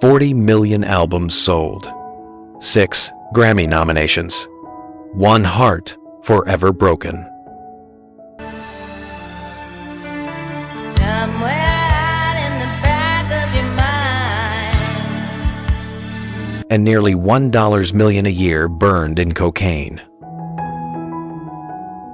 40 million albums sold, 6 Grammy nominations, 1 heart forever broken. And nearly $1 million a year burned in cocaine.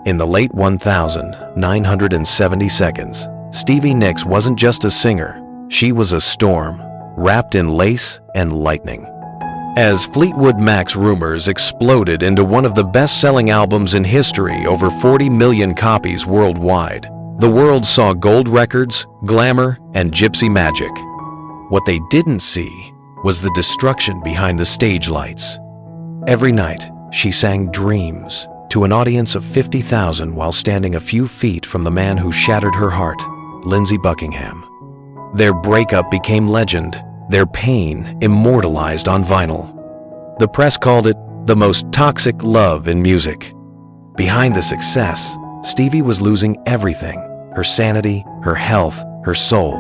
In the late 1970 seconds, Stevie Nicks wasn't just a singer, she was a storm, wrapped in lace and lightning. As Fleetwood Mac's Rumours exploded into one of the best-selling albums in history, over 40 million copies worldwide, the world saw gold records, glamour, and gypsy magic. What they didn't see was the destruction behind the stage lights. Every night, she sang Dreams to an audience of 50,000 while standing a few feet from the man who shattered her heart, Lindsey Buckingham. Their breakup became legend, their pain immortalized on vinyl. The press called it the most toxic love in music. Behind the success, Stevie was losing everything: her sanity, her health, her soul.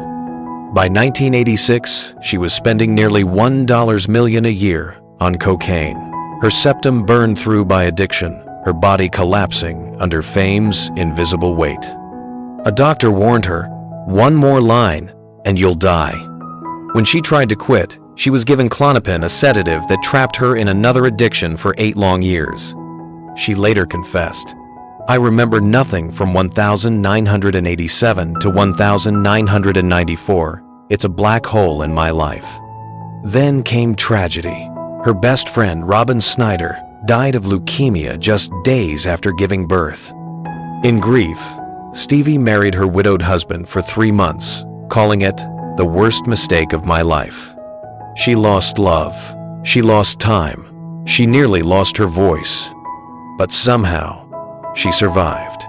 By 1986, she was spending nearly $1 million a year on cocaine. Her septum burned through by addiction, her body collapsing under fame's invisible weight. A doctor warned her, "One more line and you'll die." When she tried to quit, she was given Klonopin, a sedative that trapped her in another addiction for 8 long years. She later confessed, "I remember nothing from 1987 to 1994. It's a black hole in my life." Then came tragedy. Her best friend, Robin Snyder, died of leukemia just days after giving birth. In grief, Stevie married her widowed husband for 3 months, calling it the worst mistake of my life. She lost love. She lost time. She nearly lost her voice. But somehow, she survived.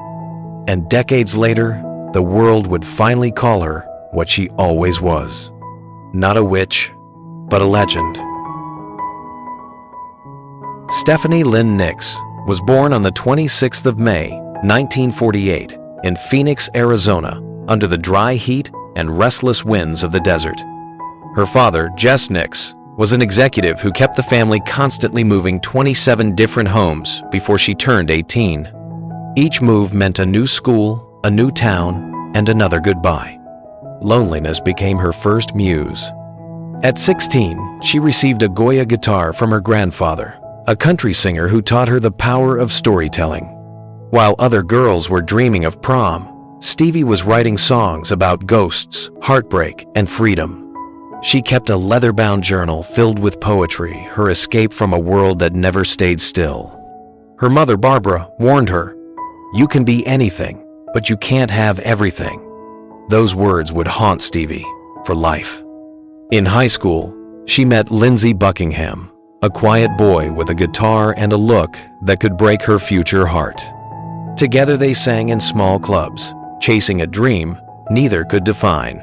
And decades later, the world would finally call her what she always was. Not a witch, but a legend. Stephanie Lynn Nicks was born on the 26th of May, 1948, in Phoenix, Arizona, under the dry heat and restless winds of the desert. Her father, Jess Nicks, was an executive who kept the family constantly moving 27 different homes before she turned 18. Each move meant a new school, a new town, and another goodbye. Loneliness became her first muse. At 16, she received a Goya guitar from her grandfather, a country singer who taught her the power of storytelling. While other girls were dreaming of prom, Stevie was writing songs about ghosts, heartbreak, and freedom. She kept a leather-bound journal filled with poetry, her escape from a world that never stayed still. Her mother, Barbara, warned her, "You can be anything, but you can't have everything." Those words would haunt Stevie for life. In high school, she met Lindsey Buckingham, a quiet boy with a guitar and a look that could break her future heart. Together they sang in small clubs, chasing a dream neither could define.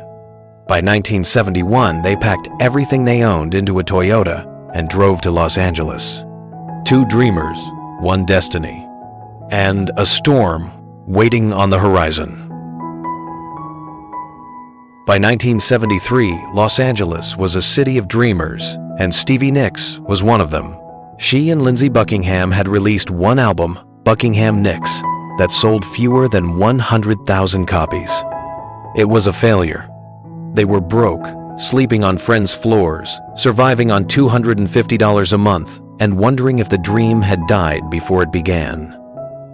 By 1971, they packed everything they owned into a Toyota and drove to Los Angeles. 2 dreamers, 1 destiny, and a storm waiting on the horizon. By 1973, Los Angeles was a city of dreamers, and Stevie Nicks was one of them. She and Lindsey Buckingham had released one album, Buckingham Nicks, that sold fewer than 100,000 copies. It was a failure. They were broke, sleeping on friends' floors, surviving on $250 a month, and wondering if the dream had died before it began.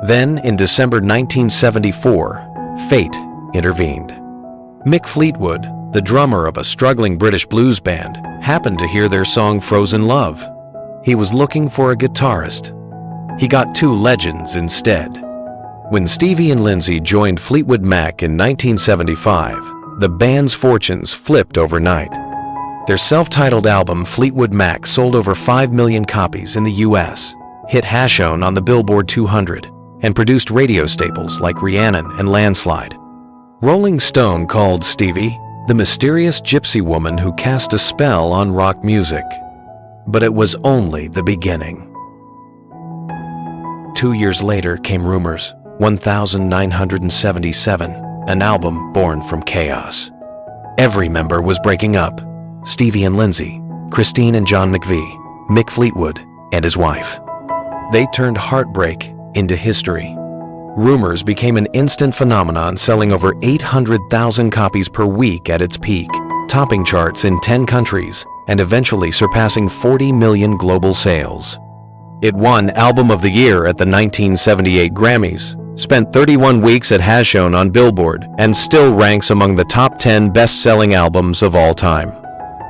Then, in December 1974, fate intervened. Mick Fleetwood, the drummer of a struggling British blues band, happened to hear their song Frozen Love. He was looking for a guitarist. He got 2 legends instead. When Stevie and Lindsey joined Fleetwood Mac in 1975, the band's fortunes flipped overnight. Their self-titled album, Fleetwood Mac, sold over 5 million copies in the US, hit Hashone on the Billboard 200, and produced radio staples like Rhiannon and Landslide. Rolling Stone called Stevie the mysterious gypsy woman who cast a spell on rock music. But it was only the beginning. 2 years later came Rumours, 1977, an album born from chaos. Every member was breaking up. Stevie and Lindsey, Christine and John McVie, Mick Fleetwood, and his wife. They turned Heartbreak into history. Rumours became an instant phenomenon, selling over 800,000 copies per week at its peak, topping charts in 10 countries and eventually surpassing 40 million global sales. It won Album of the Year at the 1978 Grammys, spent 31 weeks at Has Shown on Billboard, and still ranks among the top 10 best-selling albums of all time.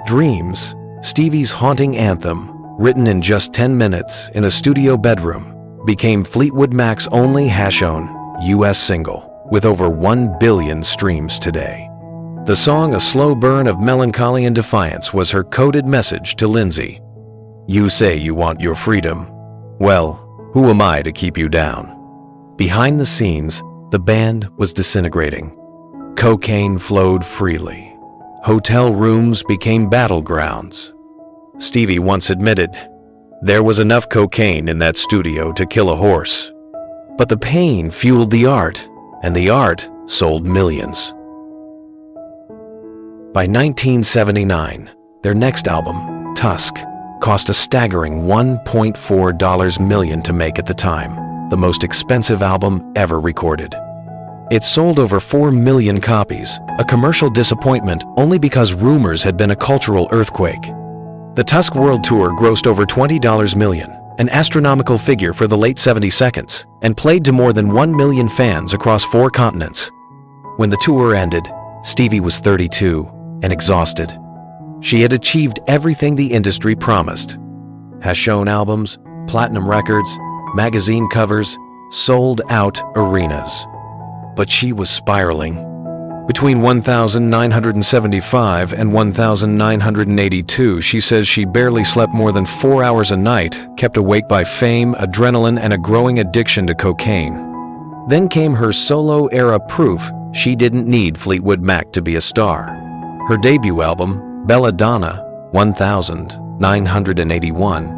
Dreams, Stevie's haunting anthem, written in just 10 minutes in a studio bedroom, became Fleetwood Mac's only Has Shown US single, with over 1 billion streams today. The song, a slow burn of melancholy and defiance, was her coded message to Lindsey. "You say you want your freedom. Well, who am I to keep you down?" Behind the scenes, the band was disintegrating. Cocaine flowed freely. Hotel rooms became battlegrounds. Stevie once admitted, "There was enough cocaine in that studio to kill a horse." But the pain fueled the art, and the art sold millions. By 1979, their next album, Tusk, cost a staggering $1.4 million to make at the time, the most expensive album ever recorded. It sold over 4 million copies, a commercial disappointment only because Rumours had been a cultural earthquake. The Tusk World Tour grossed over $20 million, an astronomical figure for the late 70s, and played to more than 1 million fans across 4 continents. When the tour ended, Stevie was 32 and exhausted. She had achieved everything the industry promised. Has Shown albums, platinum records, magazine covers, sold out arenas. But she was spiraling. Between 1,975 and 1,982, she says she barely slept more than 4 hours a night, kept awake by fame, adrenaline, and a growing addiction to cocaine. Then came her solo-era proof she didn't need Fleetwood Mac to be a star. Her debut album, Belladonna, 1981,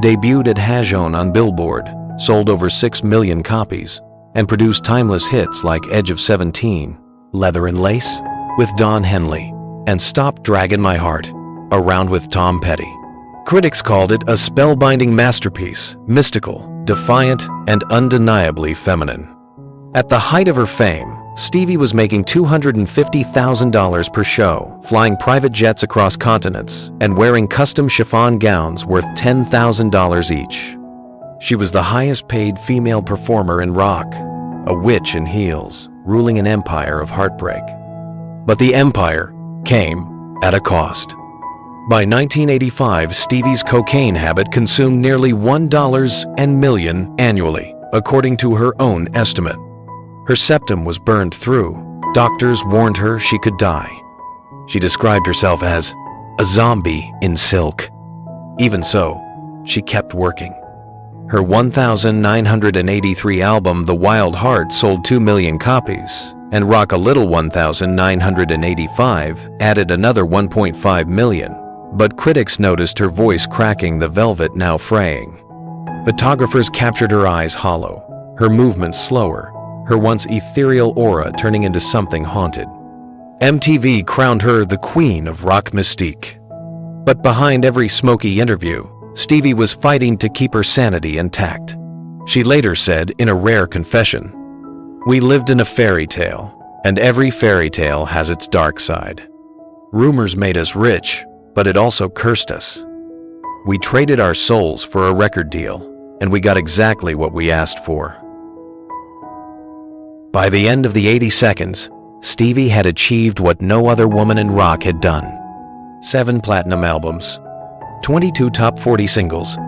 debuted at Has Shown on Billboard, sold over 6 million copies, and produced timeless hits like Edge of 17, Leather and Lace with Don Henley, and Stop Draggin' My Heart, Around with Tom Petty. Critics called it a spellbinding masterpiece, mystical, defiant, and undeniably feminine. At the height of her fame, Stevie was making $250,000 per show, flying private jets across continents, and wearing custom chiffon gowns worth $10,000 each. She was the highest-paid female performer in rock, a witch in heels, ruling an empire of heartbreak. But the empire came at a cost. By 1985, Stevie's cocaine habit consumed nearly $1 million annually, according to her own estimate. Her septum was burned through. Doctors warned her she could die. She described herself as a zombie in silk. Even so, she kept working. Her 1983 album, The Wild Heart, sold 2 million copies, and Rock a Little 1985 added another 1.5 million, but critics noticed her voice cracking, the velvet now fraying. Photographers captured her eyes hollow, her movements slower, her once ethereal aura turning into something haunted. MTV crowned her the queen of rock mystique. But behind every smoky interview, Stevie was fighting to keep her sanity intact. She later said in a rare confession, "We lived in a fairy tale, and every fairy tale has its dark side. Rumours made us rich, but it also cursed us. We traded our souls for a record deal, and we got exactly what we asked for." By the end of the 80 seconds, Stevie had achieved what no other woman in rock had done. 7 platinum albums, 22 top 40 singles,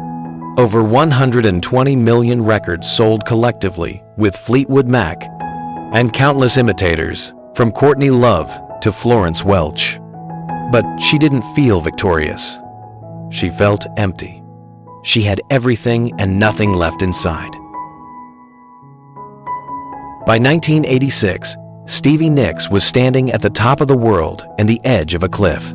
over 120 million records sold collectively with Fleetwood Mac, and countless imitators, from Courtney Love to Florence Welch. But she didn't feel victorious. She felt empty. She had everything and nothing left inside. By 1986, Stevie Nicks was standing at the top of the world and the edge of a cliff.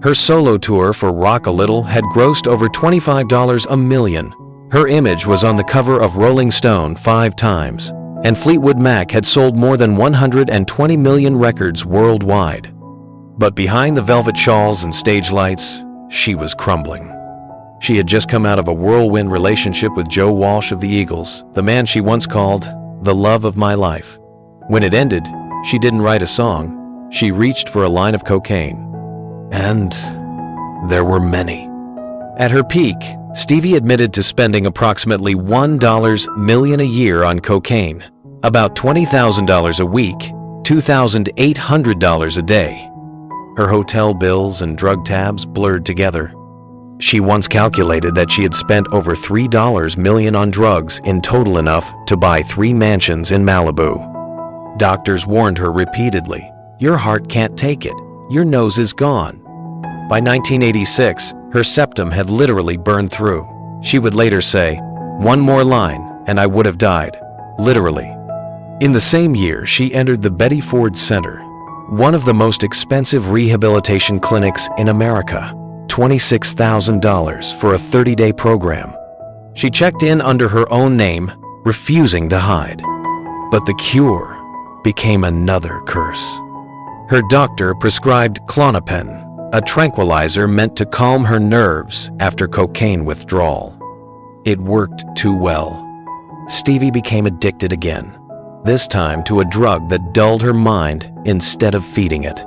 Her solo tour for Rock a Little had grossed over $25 million. Her image was on the cover of Rolling Stone 5 times, and Fleetwood Mac had sold more than 120 million records worldwide. But behind the velvet shawls and stage lights, she was crumbling. She had just come out of a whirlwind relationship with Joe Walsh of the Eagles, the man she once called the love of my life. When it ended, she didn't write a song. She reached for a line of cocaine. And there were many. At her peak, Stevie admitted to spending approximately $1 million a year on cocaine, about $20,000 a week, $2,800 a day. Her hotel bills and drug tabs blurred together. She once calculated that she had spent over $3 million on drugs in total, enough to buy 3 mansions in Malibu. Doctors warned her repeatedly, "Your heart can't take it. Your nose is gone." By 1986, her septum had literally burned through. She would later say, "One more line and I would have died." Literally. In the same year, she entered the Betty Ford Center, one of the most expensive rehabilitation clinics in America. $26,000 for a 30-day program. She checked in under her own name, refusing to hide. But the cure became another curse. Her doctor prescribed Klonopin, a tranquilizer meant to calm her nerves after cocaine withdrawal. It worked too well. Stevie became addicted again, this time to a drug that dulled her mind instead of feeding it.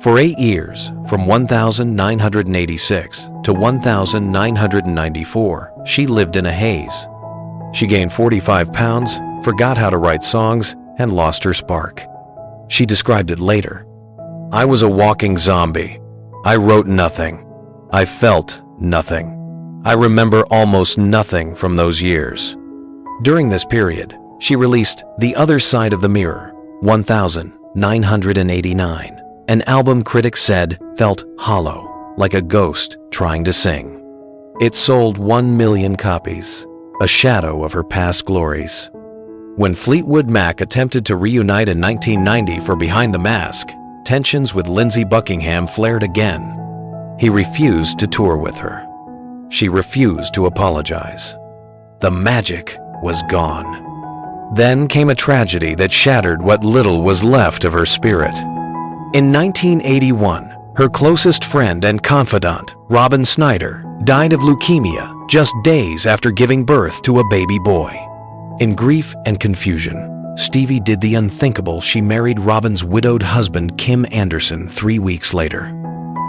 For 8 years, from 1986 to 1994, she lived in a haze. She gained 45 pounds, forgot how to write songs, and lost her spark. She described it later. "I was a walking zombie. I wrote nothing. I felt nothing. I remember almost nothing from those years." During this period, she released The Other Side of the Mirror, 1989. An album critics said felt hollow, like a ghost trying to sing. It sold 1 million copies, a shadow of her past glories. When Fleetwood Mac attempted to reunite in 1990 for Behind the Mask, tensions with Lindsey Buckingham flared again. He refused to tour with her. She refused to apologize. The magic was gone. Then came a tragedy that shattered what little was left of her spirit. In 1981, her closest friend and confidant, Robin Snyder, died of leukemia just days after giving birth to a baby boy. In grief and confusion, Stevie did the unthinkable. She married Robin's widowed husband, Kim Anderson, 3 weeks later.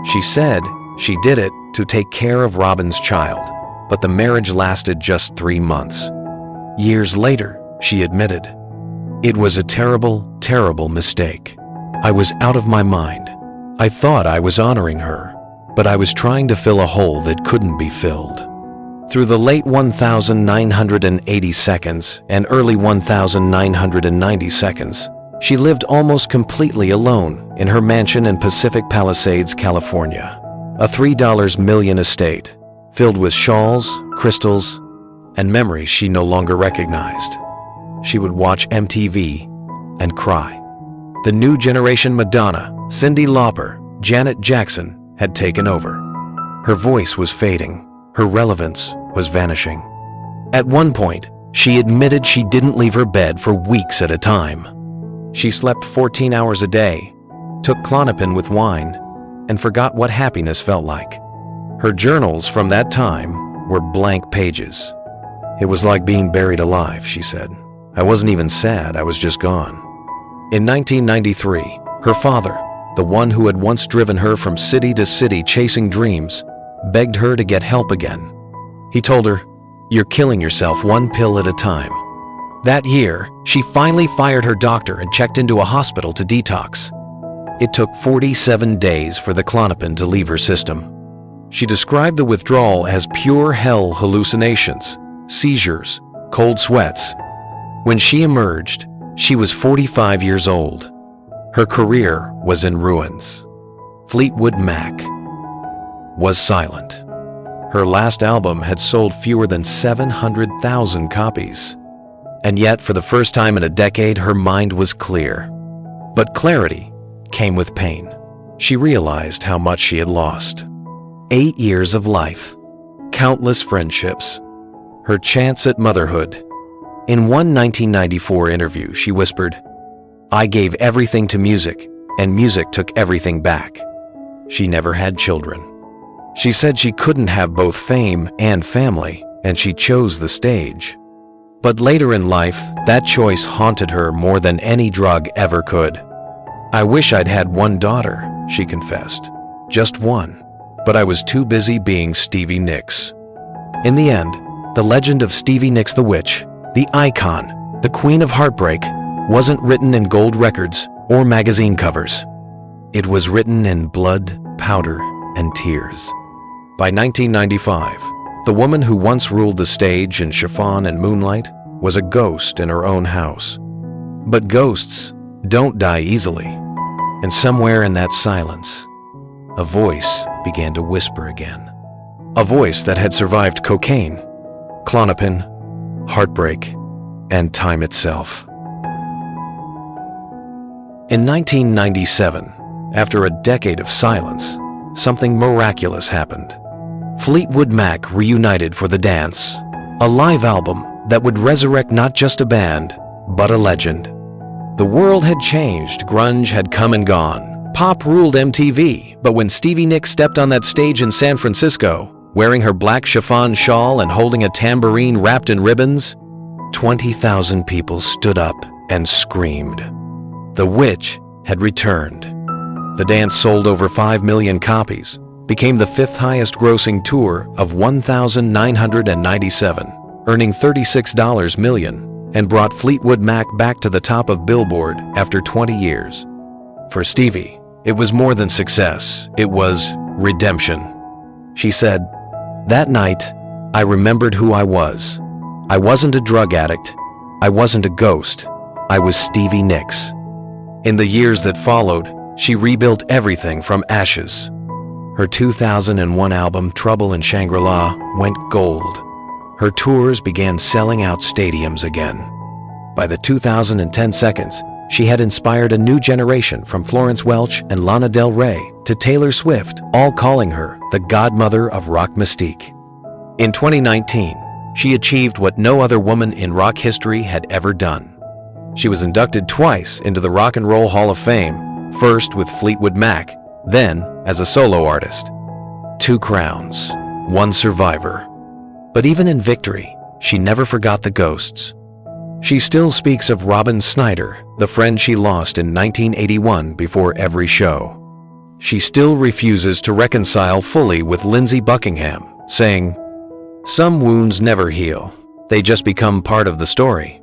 She said she did it to take care of Robin's child, but the marriage lasted just 3 months. Years later, she admitted, "It was a terrible, terrible mistake. I was out of my mind. I thought I was honoring her, but I was trying to fill a hole that couldn't be filled." Through the late 1980 seconds and early 1990 seconds, she lived almost completely alone in her mansion in Pacific Palisades, California, a $3 million estate filled with shawls, crystals, and memories she no longer recognized. She would watch MTV and cry. The new generation Madonna, Cyndi Lauper, Janet Jackson had taken over. Her voice was fading. Her relevance was vanishing. At one point, she admitted she didn't leave her bed for weeks at a time. She slept 14 hours a day, took Klonopin with wine, and forgot what happiness felt like. Her journals from that time were blank pages. "It was like being buried alive," she said. "I wasn't even sad, I was just gone." In 1993, her father, the one who had once driven her from city to city chasing dreams, begged her to get help again. He told her, "You're killing yourself one pill at a time." That year, she finally fired her doctor and checked into a hospital to detox. It took 47 days for the Klonopin to leave her system. She described the withdrawal as pure hell hallucinations, seizures, cold sweats. When she emerged, she was 45 years old. Her career was in ruins. Fleetwood Mac was silent. Her last album had sold fewer than 700,000 copies. And yet, for the first time in a decade, her mind was clear. But clarity came with pain. She realized how much she had lost. 8 years of life, countless friendships, her chance at motherhood. In one 1994 interview, she whispered, "I gave everything to music, and music took everything back." She never had children. She said she couldn't have both fame and family, and she chose the stage. But later in life, that choice haunted her more than any drug ever could. "I wish I'd had one daughter," she confessed. "Just one. But I was too busy being Stevie Nicks." In the end, the legend of Stevie Nicks the Witch, the icon, the queen of heartbreak, wasn't written in gold records or magazine covers. It was written in blood, powder, and tears. By 1995, the woman who once ruled the stage in chiffon and moonlight was a ghost in her own house. But ghosts don't die easily. And somewhere in that silence, a voice began to whisper again. A voice that had survived cocaine, Klonopin, heartbreak, and time itself. In 1997, after a decade of silence, something miraculous happened. Fleetwood Mac reunited for The Dance, a live album that would resurrect not just a band, but a legend. The world had changed, grunge had come and gone, pop ruled MTV, but when Stevie Nicks stepped on that stage in San Francisco, wearing her black chiffon shawl and holding a tambourine wrapped in ribbons, 20,000 people stood up and screamed. The witch had returned. The Dance sold over 5 million copies, became the fifth highest grossing tour of 1,997, earning $36 million, and brought Fleetwood Mac back to the top of Billboard after 20 years. For Stevie, it was more than success, it was redemption. She said, "That night, I remembered who I was. I wasn't a drug addict, I wasn't a ghost, I was Stevie Nicks." In the years that followed, she rebuilt everything from ashes. Her 2001 album, Trouble in Shangri-La, went gold. Her tours began selling out stadiums again. By the 2010 seconds, she had inspired a new generation from Florence Welch and Lana Del Rey to Taylor Swift, all calling her the godmother of rock mystique. In 2019, she achieved what no other woman in rock history had ever done. She was inducted twice into the Rock and Roll Hall of Fame, first with Fleetwood Mac, then as a solo artist. 2 crowns, 1 survivor. But even in victory, she never forgot the ghosts. She still speaks of Robin Snyder, the friend she lost in 1981 before every show. She still refuses to reconcile fully with Lindsey Buckingham, saying, "Some wounds never heal. They just become part of the story."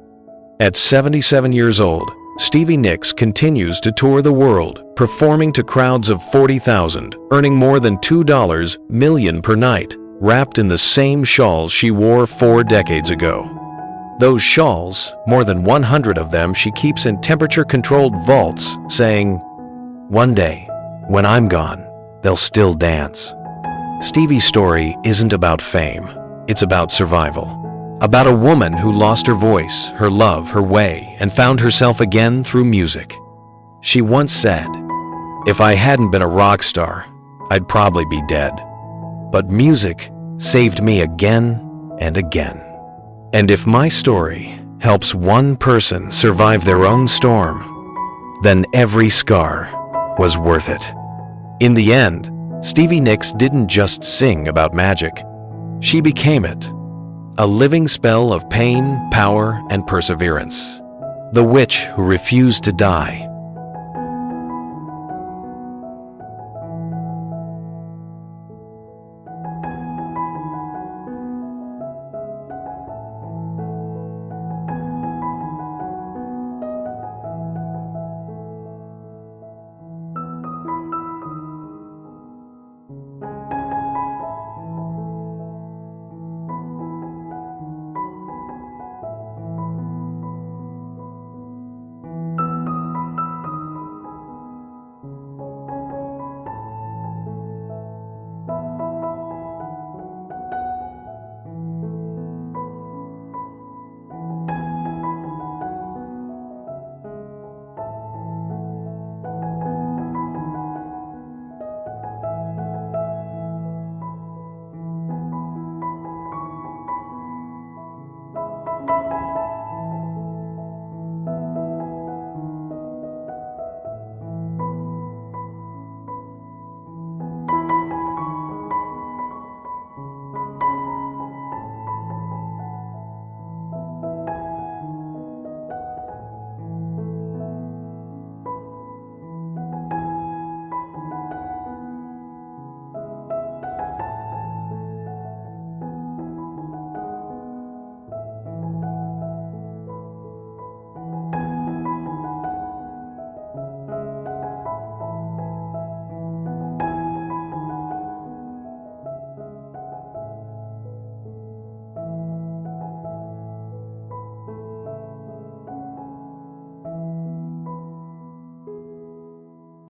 At 77 years old, Stevie Nicks continues to tour the world, performing to crowds of 40,000, earning more than $2 million per night, wrapped in the same shawls she wore 4 decades ago. Those shawls, more than 100 of them, she keeps in temperature-controlled vaults, saying, "One day, when I'm gone, they'll still dance." Stevie's story isn't about fame, it's about survival. About a woman who lost her voice, her love, her way, and found herself again through music. She once said, "If I hadn't been a rock star, I'd probably be dead. But music saved me again and again. And if my story helps one person survive their own storm, then every scar was worth it." In the end, Stevie Nicks didn't just sing about magic. She became it. A living spell of pain, power, and perseverance. The witch who refused to die.